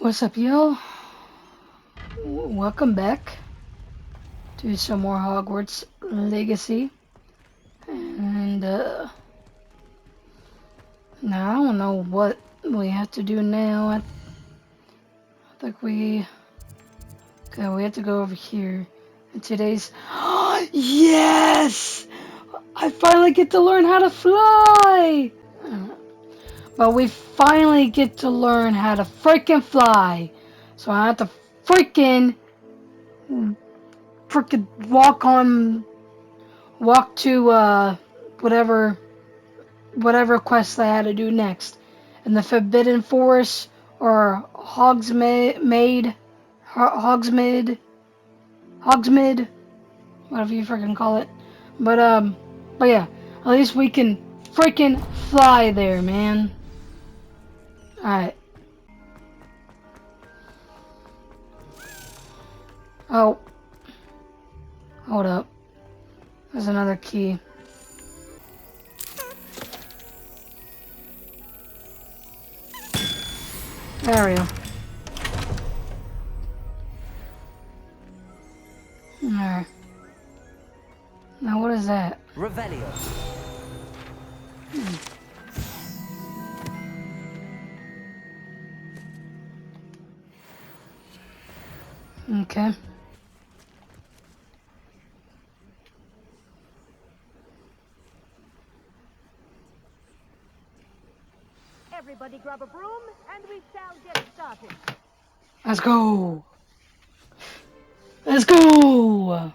What's up, yo? Welcome back to some more Hogwarts Legacy. And, now I don't know what we have to do now. I think we have to go over here. And today's... Yes! I finally get to learn how to fly! But we finally get to learn how to freaking fly. So I have to freaking walk to whatever quest I had to do next. In the Forbidden Forest or Hogsmeade, whatever you freaking call it. But yeah, at least we can freaking fly there, man. Alright. Oh. Hold up. There's another key. There we go. Alright. Now what is that? Revelio. Okay. Everybody grab a broom and we shall get started. Let's go. Let's go.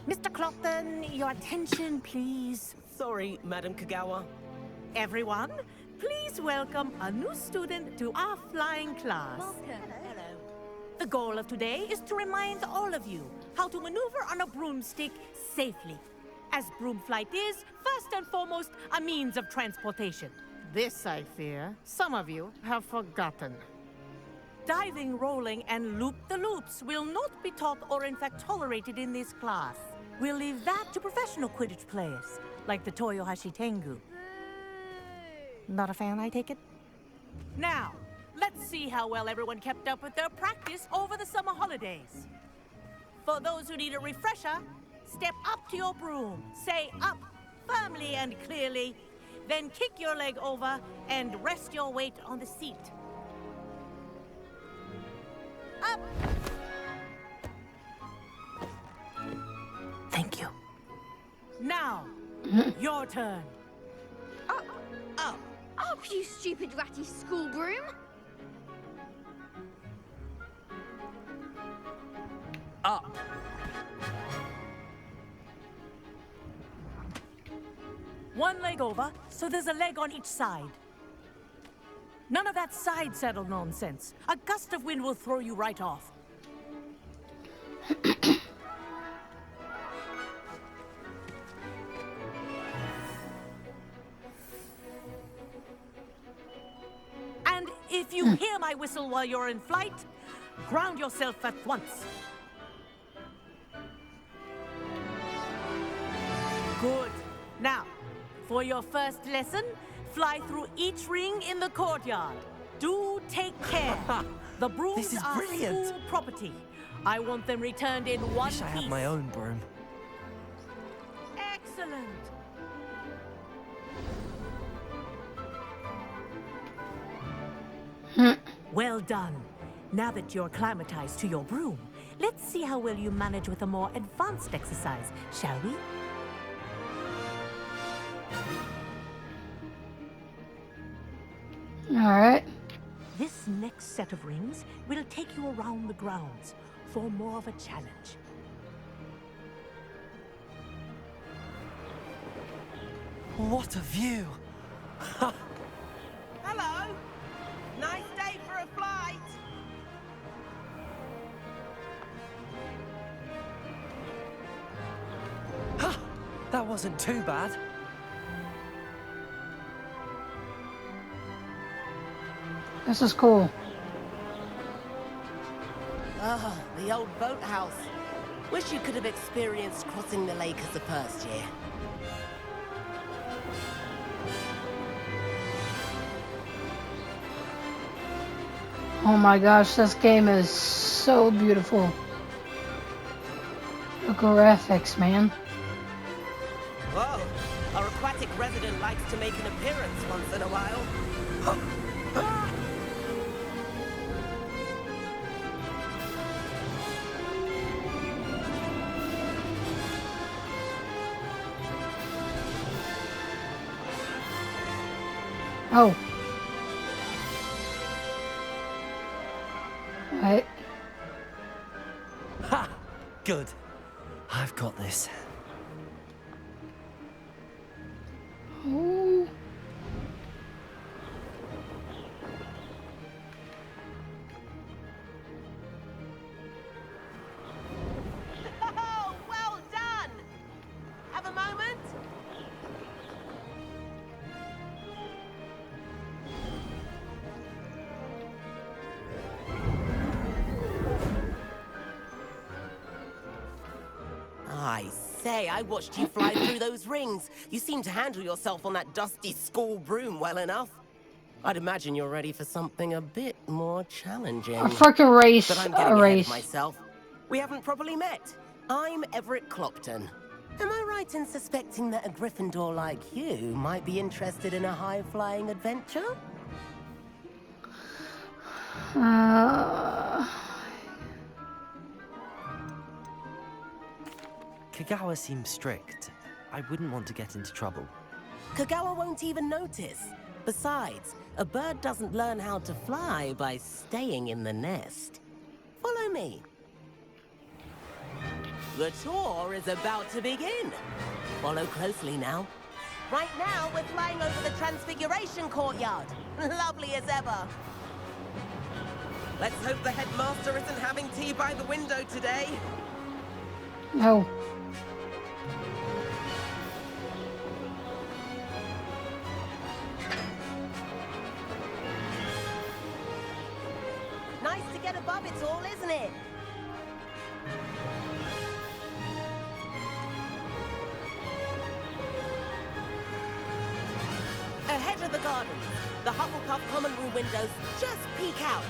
Mr. Clockton, your attention, please. Sorry, Madam Kagawa. Everyone, please welcome a new student to our flying class. Welcome. Hello. The goal of today is to remind all of you how to maneuver on a broomstick safely, as broom flight is, first and foremost, a means of transportation. This, I fear, some of you have forgotten. Diving, rolling, and loop-the-loops will not be taught or in fact tolerated in this class. We'll leave that to professional Quidditch players, like the Toyohashi Tengu. Not a fan, I take it? Now, let's see how well everyone kept up with their practice over the summer holidays. For those who need a refresher, step up to your broom, say up firmly and clearly, then kick your leg over and rest your weight on the seat. Up! Thank you. Now, your turn. Oh, you stupid ratty school broom. Up. One leg over, so there's a leg on each side. None of that side saddle nonsense. A gust of wind will throw you right off. And if you hear my whistle while you're in flight, ground yourself at once. Good. Now, for your first lesson, fly through each ring in the courtyard. Do take care. The brooms This is are brilliant. school property. I want them returned in one Wish I piece. had my own broom. Excellent. Well done. Now that you're acclimatized to your broom, let's see how well you manage with a more advanced exercise, shall we? Alright. This next set of rings will take you around the grounds for more of a challenge. What a view! Hello! Nice day for a flight! That wasn't too bad. This is cool. Ah, the old boathouse. Wish you could have experienced crossing the lake as a first year. Oh my gosh, this game is so beautiful. The graphics, man. Whoa, our aquatic resident likes to make an appearance once in a while. Oh. Right. Ha! Good. I've got this. Ooh. Oh, well done! Have a moment? I say, I watched you fly through those rings. You seem to handle yourself on that dusty school broom well enough. I'd imagine you're ready for something a bit more challenging. A freaking race. But I'm A getting ahead race. of myself. We haven't properly met. I'm Everett Clopton. Am I right in suspecting that a Gryffindor like you might be interested in a high-flying adventure? Kagawa seems strict. I wouldn't want to get into trouble. Kagawa won't even notice. Besides, a bird doesn't learn how to fly by staying in the nest. Follow me. The tour is about to begin. Follow closely now. Right now, we're flying over the Transfiguration Courtyard. Lovely as ever. Let's hope the headmaster isn't having tea by the window today. No. Nice to get above it all, isn't it? Ahead of the gardens, the Hufflepuff common room windows just peek out.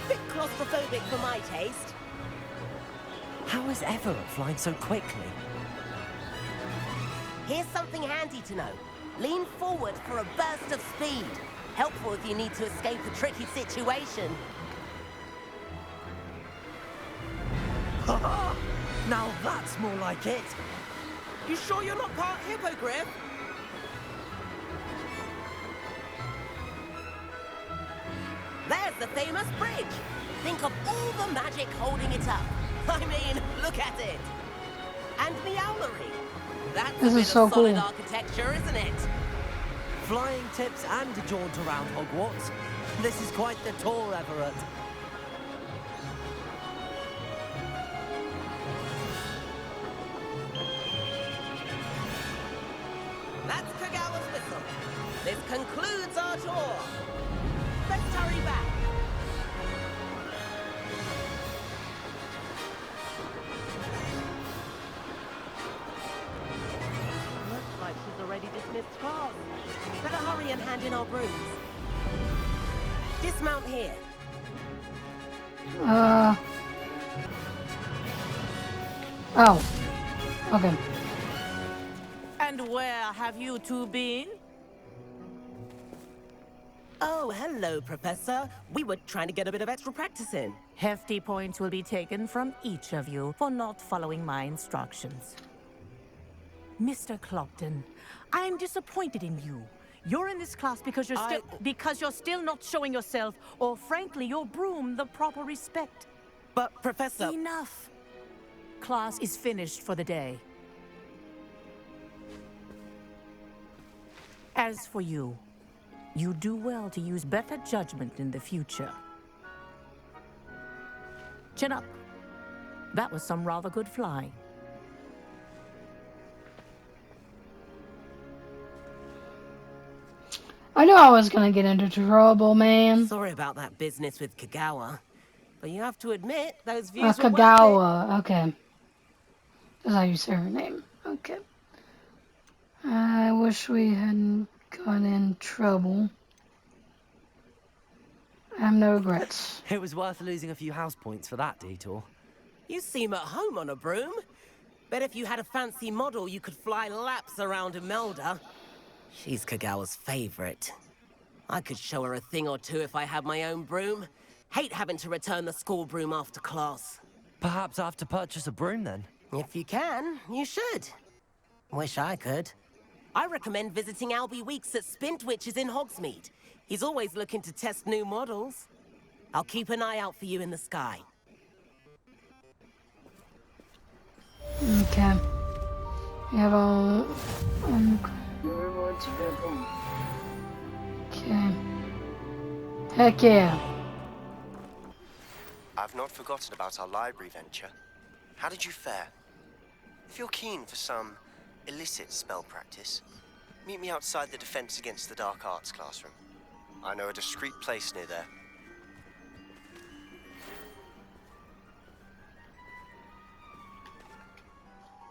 Bit claustrophobic for my taste. How is Everett flying so quickly? Here's something handy to know. Lean forward for a burst of speed. Helpful if you need to escape a tricky situation. Now that's more like it. You sure you're not part hippogriff? There's the famous bridge. Think of all the magic holding it up. I mean, look at it. And the owlery. That's This a bit is so of solid cool. architecture, isn't it? Flying tips and a jaunt around Hogwarts. This is quite the tour, Everett. That's Kagawa's whistle. This concludes our tour. Let's hurry back. Looks like she's already dismissed class. Better hurry and hand in our brooms. Dismount here. Oh. Okay. And where have you two been? Oh, hello, Professor. We were trying to get a bit of extra practice in. Hefty points will be taken from each of you for not following my instructions. Mr. Clopton, I am disappointed in you. You're in this class because you're still not showing yourself, or frankly, your broom the proper respect. But, Professor... Enough. Class is finished for the day. As for you, you do well to use better judgment in the future. Chin up. That was some rather good flying. I knew I was gonna get into trouble, man. Sorry about that business with Kagawa. But you have to admit, those views were worth it. Kagawa. Okay. That's how you say her name. Okay. I wish we hadn't got in trouble. I have no regrets. It was worth losing a few house points for that detour. You seem at home on a broom. Bet if you had a fancy model, you could fly laps around Imelda. She's Kagawa's favorite. I could show her a thing or two if I had my own broom. Hate having to return the school broom after class. Perhaps I have to purchase a broom then. If you can, you should. Wish I could. I recommend visiting Albie Weeks at Spintwitches in Hogsmeade. He's always looking to test new models. I'll keep an eye out for you in the sky. Okay. We have all. Okay. Heck yeah. I've not forgotten about our library venture. How did you fare? If you're keen for some illicit spell practice, meet me outside the Defense Against the Dark Arts classroom. I know a discreet place near there.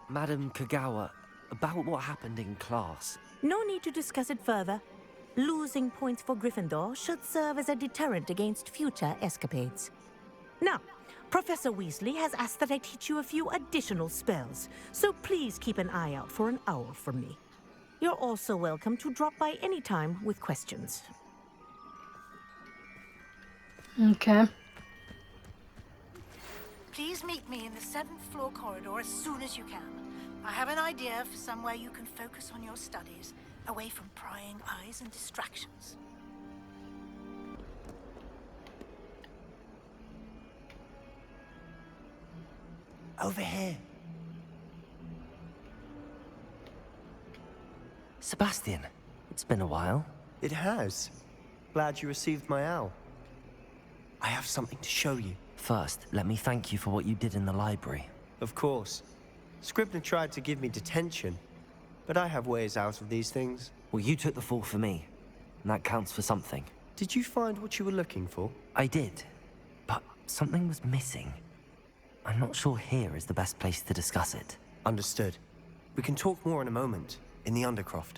Madam Kagawa, about what happened in class. No need to discuss it further. Losing points for Gryffindor should serve as a deterrent against future escapades. Now, Professor Weasley has asked that I teach you a few additional spells, so please keep an eye out for an owl from me. You're also welcome to drop by any time with questions. Okay. Please meet me in the 7th floor corridor as soon as you can. I have an idea for somewhere you can focus on your studies, away from prying eyes and distractions. Over here. Sebastian, it's been a while. It has. Glad you received my owl. I have something to show you. First, let me thank you for what you did in the library. Of course. Scribner tried to give me detention, but I have ways out of these things. Well, you took the fall for me, and that counts for something. Did you find what you were looking for? I did, but something was missing. I'm not sure here is the best place to discuss it. Understood. We can talk more in a moment, in the Undercroft.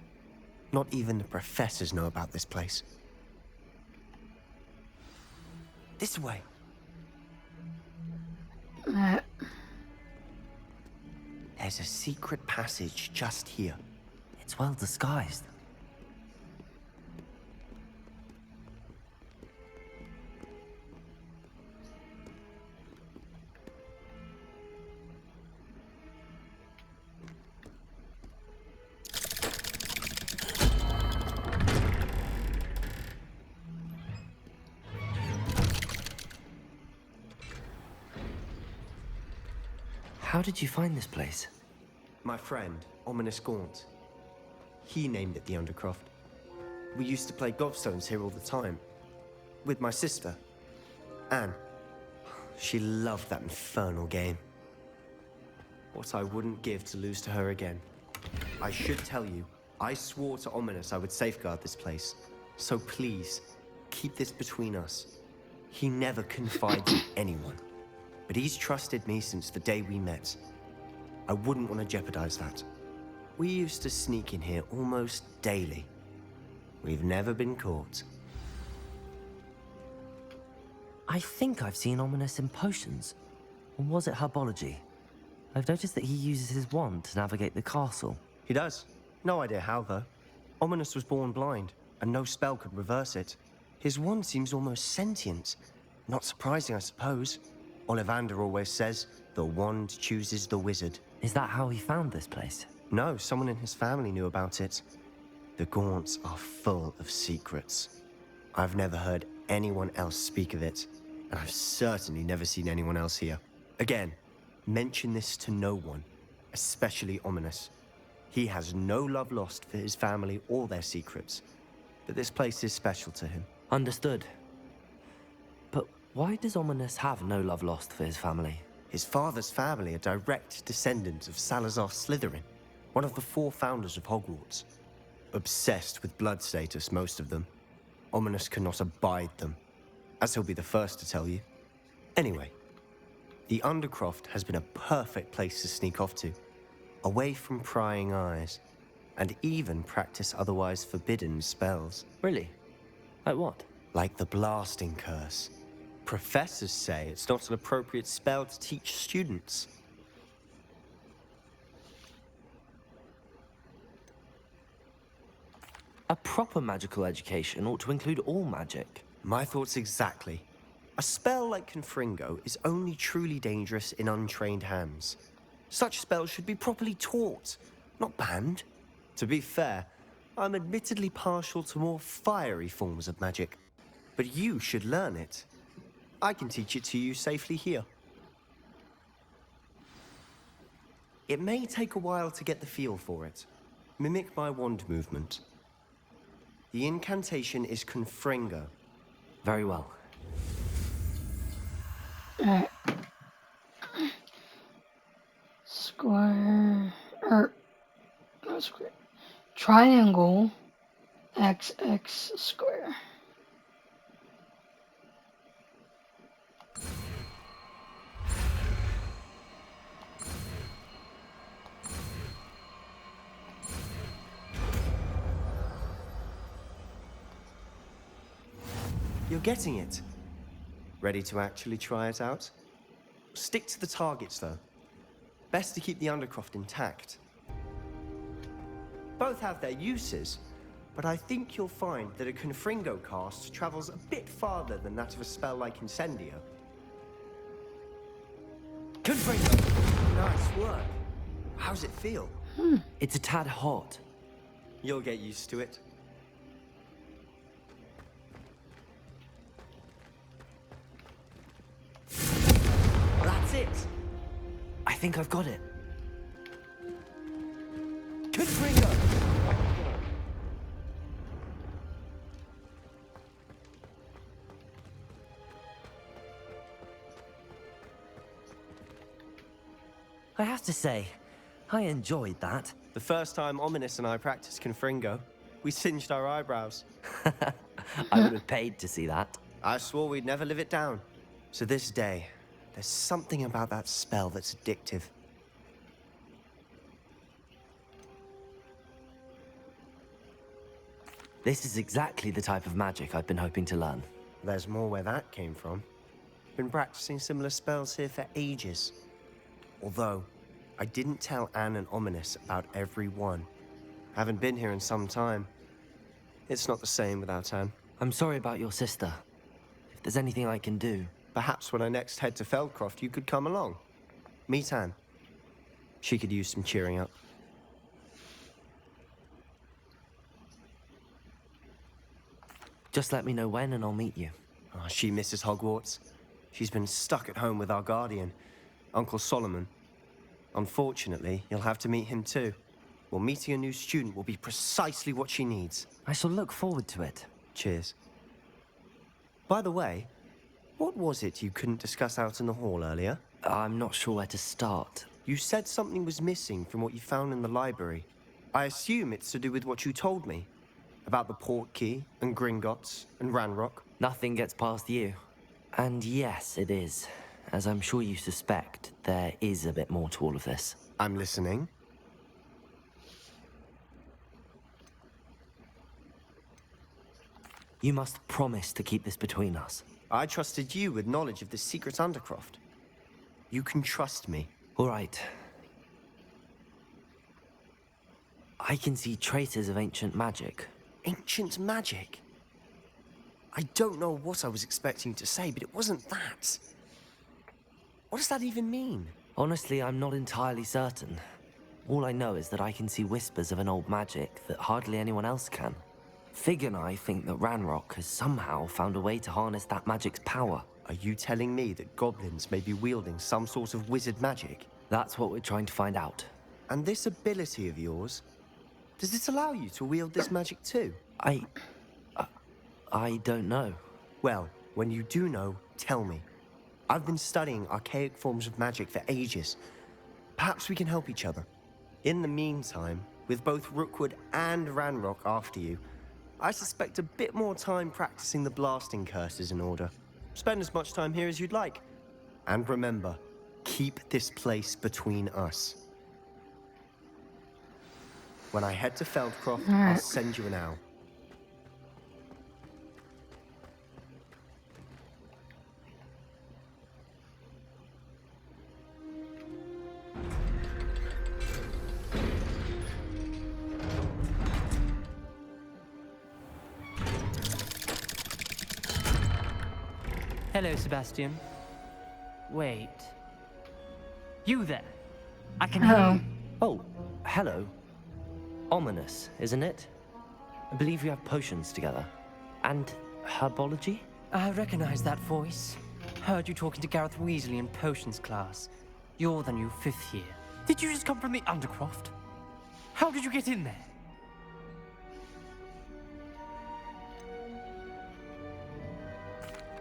Not even the professors know about this place. This way. There's a secret passage just here. It's well disguised. How did you find this place? My friend, Ominous Gaunt. He named it the Undercroft. We used to play gobstones here all the time. With my sister, Anne. She loved that infernal game. What I wouldn't give to lose to her again. I should tell you, I swore to Ominous I would safeguard this place. So please, keep this between us. He never confides in anyone. But he's trusted me since the day we met. I wouldn't want to jeopardize that. We used to sneak in here almost daily. We've never been caught. I think I've seen Ominous in potions. Or was it herbology? I've noticed that he uses his wand to navigate the castle. He does. No idea how, though. Ominous was born blind, and no spell could reverse it. His wand seems almost sentient. Not surprising, I suppose. Ollivander always says, the wand chooses the wizard. Is that how he found this place? No, someone in his family knew about it. The Gaunts are full of secrets. I've never heard anyone else speak of it, and I've certainly never seen anyone else here. Again, mention this to no one, especially Ominous. He has no love lost for his family or their secrets, but this place is special to him. Understood. But why does Ominous have no love lost for his family? His father's family are direct descendants of Salazar Slytherin, one of the 4 founders of Hogwarts. Obsessed with blood status, most of them. Ominous cannot abide them, as he'll be the first to tell you. Anyway, the Undercroft has been a perfect place to sneak off to, away from prying eyes, and even practice otherwise forbidden spells. Really? Like what? Like the blasting curse. Professors say it's not an appropriate spell to teach students. A proper magical education ought to include all magic. My thoughts exactly. A spell like Confringo is only truly dangerous in untrained hands. Such spells should be properly taught, not banned. To be fair, I'm admittedly partial to more fiery forms of magic. But you should learn it. I can teach it to you safely here. It may take a while to get the feel for it. Mimic my wand movement. The incantation is Confringo. Very well. Alright. Square. No square. Triangle. XX square. You're getting it. Ready to actually try it out? Stick to the targets, though. Best to keep the Undercroft intact. Both have their uses, but I think you'll find that a Confringo cast travels a bit farther than that of a spell like Incendio. Confringo! Nice work. How's it feel? It's a tad hot. You'll get used to it. That's it. I think I've got it. Confringo! I have to say, I enjoyed that. The first time Ominous and I practiced Confringo, we singed our eyebrows. I would have paid to see that. I swore we'd never live it down. To this day, there's something about that spell that's addictive. This is exactly the type of magic I've been hoping to learn. There's more where that came from. Been practicing similar spells here for ages. Although, I didn't tell Anne and Ominous about every one. Haven't been here in some time. It's not the same without Anne. I'm sorry about your sister. If there's anything I can do... Perhaps when I next head to Feldcroft, you could come along. Meet Anne. She could use some cheering up. Just let me know when and I'll meet you. Oh, she misses Hogwarts. She's been stuck at home with our guardian, Uncle Solomon. Unfortunately, you'll have to meet him too. Well, meeting a new student will be precisely what she needs. I shall look forward to it. Cheers. By the way, what was it you couldn't discuss out in the hall earlier? I'm not sure where to start. You said something was missing from what you found in the library. I assume it's to do with what you told me. About the port key, and Gringotts, and Ranrock. Nothing gets past you. And yes, it is. As I'm sure you suspect, there is a bit more to all of this. I'm listening. You must promise to keep this between us. I trusted you with knowledge of the secret Undercroft. You can trust me. All right. I can see traces of ancient magic. Ancient magic? I don't know what I was expecting to say, but it wasn't that. What does that even mean? Honestly, I'm not entirely certain. All I know is that I can see whispers of an old magic that hardly anyone else can. Fig and I think that Ranrock has somehow found a way to harness that magic's power. Are you telling me that goblins may be wielding some sort of wizard magic? That's what we're trying to find out. And this ability of yours, does it allow you to wield this magic too? I don't know. Well, when you do know, tell me. I've been studying archaic forms of magic for ages. Perhaps we can help each other. In the meantime, with both Rookwood and Ranrock after you, I suspect a bit more time practicing the blasting curse is in order. Spend as much time here as you'd like. And remember, keep this place between us. When I head to Feldcroft, I'll send you an owl. Hello, Sebastian. Wait. You there? I can hear you. Oh, hello. Ominous, isn't it? I believe you have potions together. And herbology? I recognize that voice. Heard you talking to Gareth Weasley in potions class. You're the new 5th year. Did you just come from the Undercroft? How did you get in there?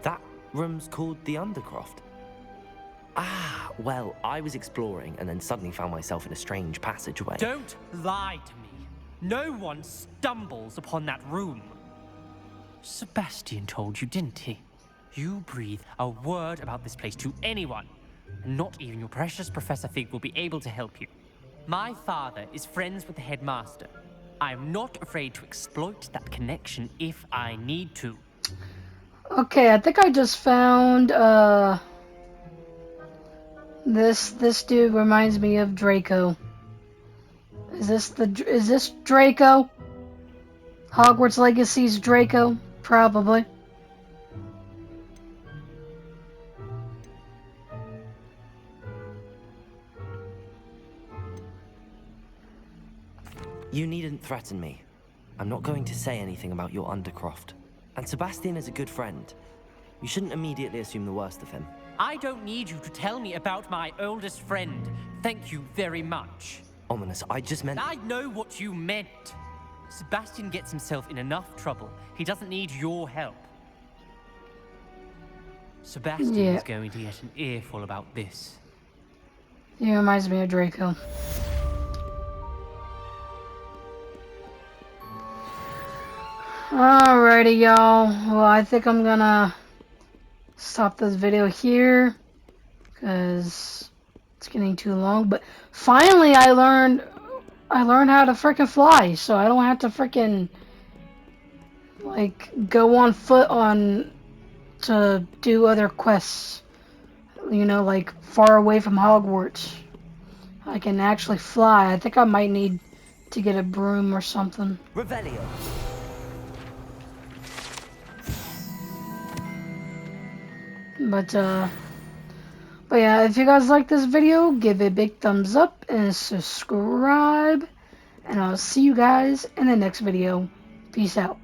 That room's called the Undercroft. Ah, well, I was exploring and then suddenly found myself in a strange passageway. Don't lie to me. No one stumbles upon that room. Sebastian told you, didn't he? You breathe a word about this place to anyone, and not even your precious Professor Fig will be able to help you. My father is friends with the headmaster. I am not afraid to exploit that connection if I need to. Okay, I think I just found, this dude reminds me of Draco. Is this Draco? Hogwarts Legacy's Draco? Probably. You needn't threaten me. I'm not going to say anything about your Undercroft. And Sebastian is a good friend. You shouldn't immediately assume the worst of him. I don't need you to tell me about my oldest friend. Thank you very much. Ominous, I just meant... I know what you meant. Sebastian gets himself in enough trouble. He doesn't need your help. Sebastian is going to get an earful about this. He reminds me of Draco. Alrighty, y'all. Well, I think I'm gonna stop this video here because it's getting too long. But finally, I learned how to freaking fly, so I don't have to freaking like go on foot to do other quests. You know, like far away from Hogwarts. I can actually fly. I think I might need to get a broom or something. Revelio. But yeah, if you guys like this video, give it a big thumbs up and subscribe. And I'll see you guys in the next video. Peace out.